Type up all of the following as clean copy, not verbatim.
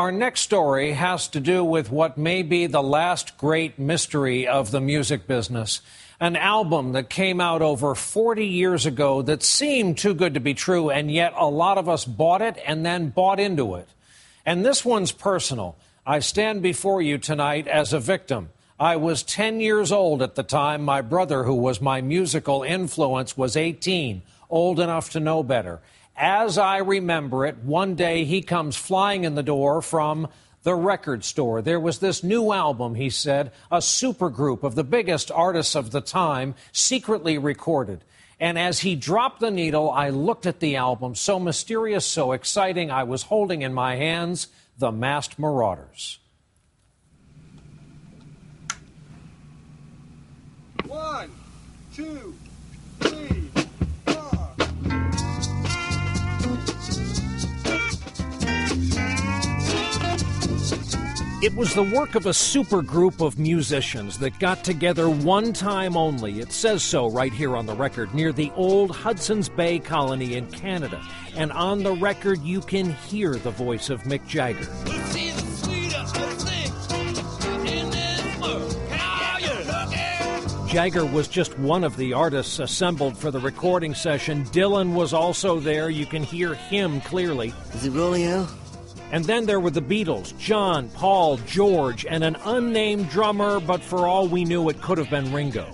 our next story has to do with what may be the last great mystery of the music business. An album that came out over 40 years ago that seemed too good to be true, and yet a lot of us bought it and then bought into it. And this one's personal. I stand before you tonight as a victim. I was 10 years old at the time. My brother, who was my musical influence, was 18, old enough to know better. As I remember it, one day he comes flying in the door from the record store. There was this new album, he said, a supergroup of the biggest artists of the time, secretly recorded. And as he dropped the needle, I looked at the album, so mysterious, so exciting. I was holding in my hands The Masked Marauders. 1, 2, 3, 4. It was the work of a supergroup of musicians that got together one time only. It says so right here on the record, near the old Hudson's Bay colony in Canada. And on the record, you can hear the voice of Mick Jagger. Jagger was just one of the artists assembled for the recording session. Dylan was also there. You can hear him clearly. Is it rolling out? And then there were the Beatles, John, Paul, George, and an unnamed drummer, but for all we knew, it could have been Ringo.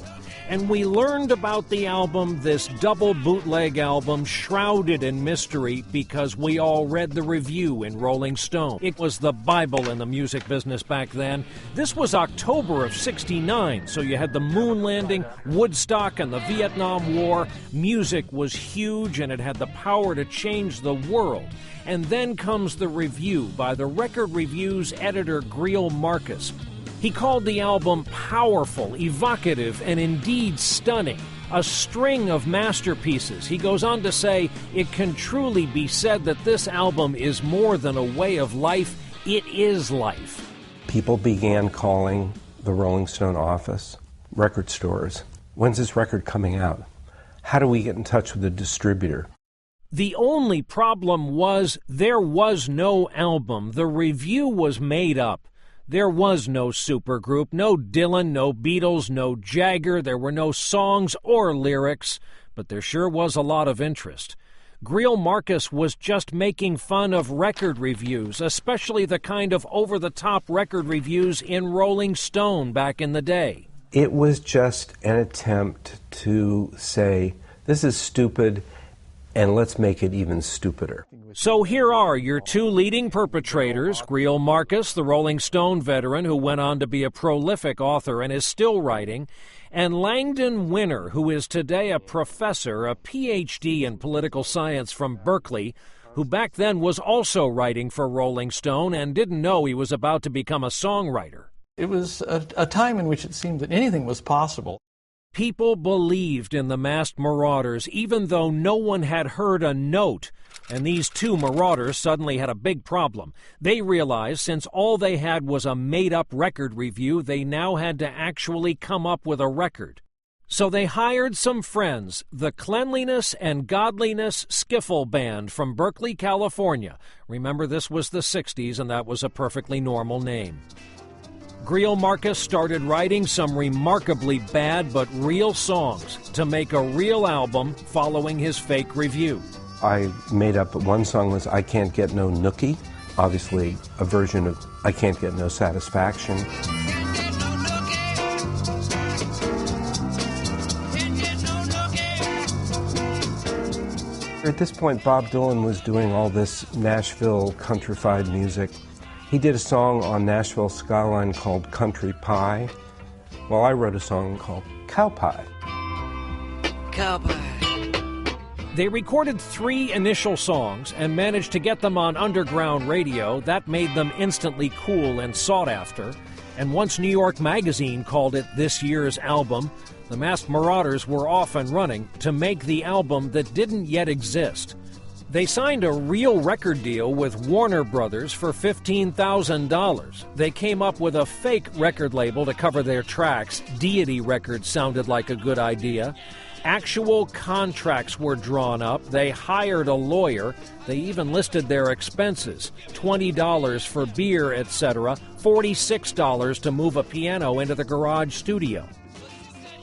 And we learned about the album, this double bootleg album, shrouded in mystery, because we all read the review in Rolling Stone. It was the Bible in the music business back then. This was October of '69, so you had the moon landing, Woodstock, and the Vietnam War. Music was huge, and it had the power to change the world. And then comes the review by the Record Review's editor, Greil Marcus. He called the album powerful, evocative, and indeed stunning. A string of masterpieces. He goes on to say, it can truly be said that this album is more than a way of life. It is life. People began calling the Rolling Stone office, record stores. When's this record coming out? How do we get in touch with the distributor? The only problem was there was no album. The review was made up. There was no supergroup, no Dylan, no Beatles, no Jagger. There were no songs or lyrics, but there sure was a lot of interest. Greil Marcus was just making fun of record reviews, especially the kind of over-the-top record reviews in Rolling Stone back in the day. It was just an attempt to say, this is stupid, and let's make it even stupider. So here are your two leading perpetrators, Greil Marcus, the Rolling Stone veteran who went on to be a prolific author and is still writing, and Langdon Winner, who is today a professor, a Ph.D. in political science from Berkeley, who back then was also writing for Rolling Stone and didn't know he was about to become a songwriter. It was a time in which it seemed that anything was possible. People believed in the Masked Marauders, even though no one had heard a note. And these two marauders suddenly had a big problem. They realized since all they had was a made-up record review, they now had to actually come up with a record. So they hired some friends, the Cleanliness and Godliness Skiffle Band from Berkeley, California. Remember, this was the 60s, and that was a perfectly normal name. Greil Marcus started writing some remarkably bad but real songs to make a real album following his fake review. I made up one song was I Can't Get No Nookie, obviously a version of I Can't Get No Satisfaction. At this point, Bob Dylan was doing all this Nashville countrified music. He did a song on Nashville Skyline called Country Pie. Well, I wrote a song called Cow Pie. Cow pie. They recorded 3 initial songs and managed to get them on underground radio. That made them instantly cool and sought after. And once New York Magazine called it this year's album, the Masked Marauders were off and running to make the album that didn't yet exist. They signed a real record deal with Warner Brothers for $15,000. They came up with a fake record label to cover their tracks. Deity Records sounded like a good idea. Actual contracts were drawn up. They hired a lawyer. They even listed their expenses, $20 for beer, etc., $46 to move a piano into the garage studio.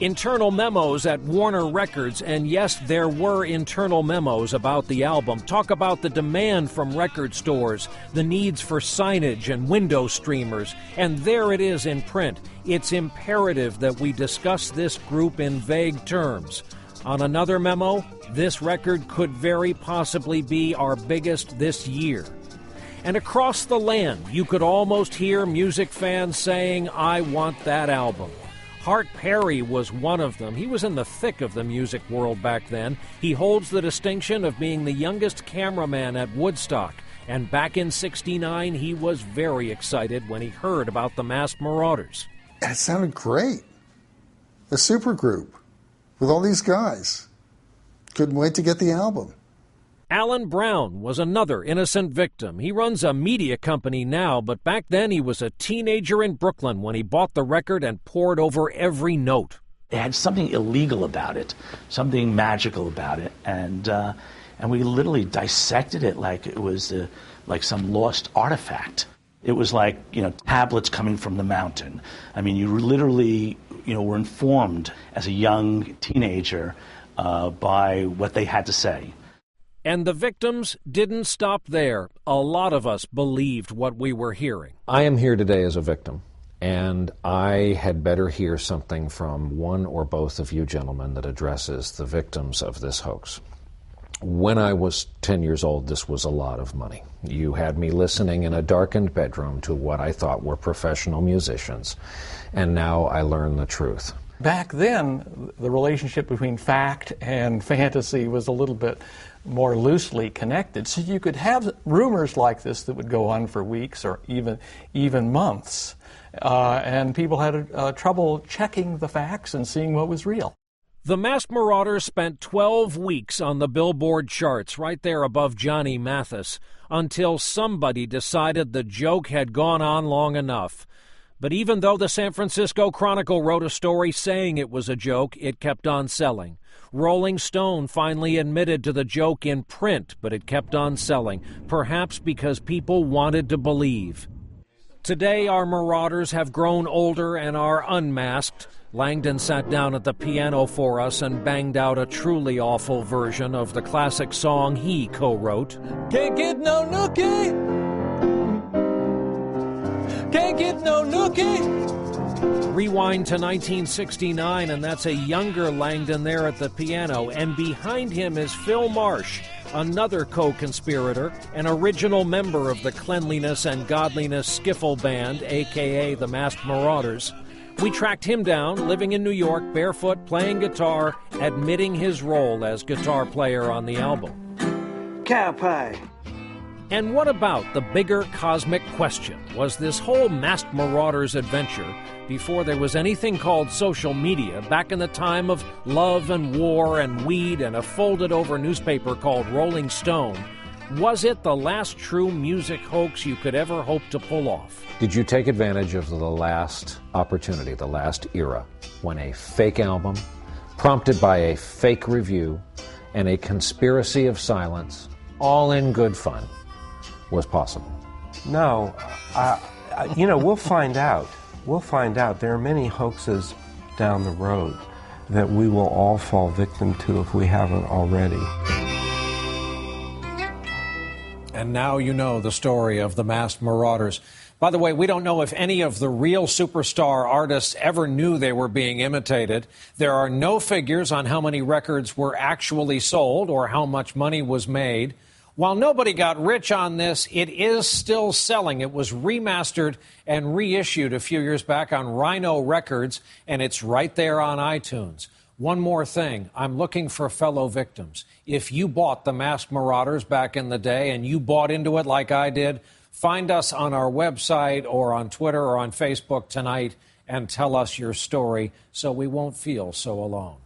Internal memos at Warner Records, and yes, there were internal memos about the album, talk about the demand from record stores, the needs for signage and window streamers, and there it is in print. It's imperative that we discuss this group in vague terms. On another memo, this record could very possibly be our biggest this year. And across the land, you could almost hear music fans saying, "I want that album." Hart Perry was one of them. He was in the thick of the music world back then. He holds the distinction of being the youngest cameraman at Woodstock. And back in '69, he was very excited when he heard about the Masked Marauders. It sounded great. A supergroup with all these guys. Couldn't wait to get the album. Alan Brown was another innocent victim. He runs a media company now, but back then he was a teenager in Brooklyn when he bought the record and pored over every note. It had something illegal about it, something magical about it, and we literally dissected it like it was like some lost artifact. It was like, tablets coming from the mountain. I mean, you literally, were informed as a young teenager by what they had to say. And the victims didn't stop there. A lot of us believed what we were hearing. I am here today as a victim, and I had better hear something from one or both of you gentlemen that addresses the victims of this hoax. When I was 10 years old, this was a lot of money. You had me listening in a darkened bedroom to what I thought were professional musicians, and now I learn the truth. Back then, the relationship between fact and fantasy was a little bit more loosely connected. So you could have rumors like this that would go on for weeks or even months. And people had trouble checking the facts and seeing what was real. The Masked Marauders spent 12 weeks on the Billboard charts, right there above Johnny Mathis, until somebody decided the joke had gone on long enough. But even though the San Francisco Chronicle wrote a story saying it was a joke, it kept on selling. Rolling Stone finally admitted to the joke in print, but it kept on selling, perhaps because people wanted to believe. Today, our Marauders have grown older and are unmasked. Langdon sat down at the piano for us and banged out a truly awful version of the classic song he co-wrote. Can't get no nookie! Can't get no nookie! Rewind to 1969, and that's a younger Langdon there at the piano, and behind him is Phil Marsh, another co-conspirator, an original member of the Cleanliness and Godliness Skiffle Band, a.k.a. the Masked Marauders. We tracked him down, living in New York, barefoot, playing guitar, admitting his role as guitar player on the album. Cow pie. And what about the bigger cosmic question? Was this whole Masked Marauders adventure, before there was anything called social media, back in the time of love and war and weed and a folded-over newspaper called Rolling Stone, was it the last true music hoax you could ever hope to pull off? Did you take advantage of the last opportunity, the last era, when a fake album, prompted by a fake review, and a conspiracy of silence, all in good fun, was possible? No. We'll find out. We'll find out. There are many hoaxes down the road that we will all fall victim to if we haven't already. And now you know the story of the Masked Marauders. By the way, we don't know if any of the real superstar artists ever knew they were being imitated. There are no figures on how many records were actually sold or how much money was made. While nobody got rich on this, it is still selling. It was remastered and reissued a few years back on Rhino Records, and it's right there on iTunes. One more thing, I'm looking for fellow victims. If you bought the Masked Marauders back in the day and you bought into it like I did, find us on our website or on Twitter or on Facebook tonight and tell us your story so we won't feel so alone.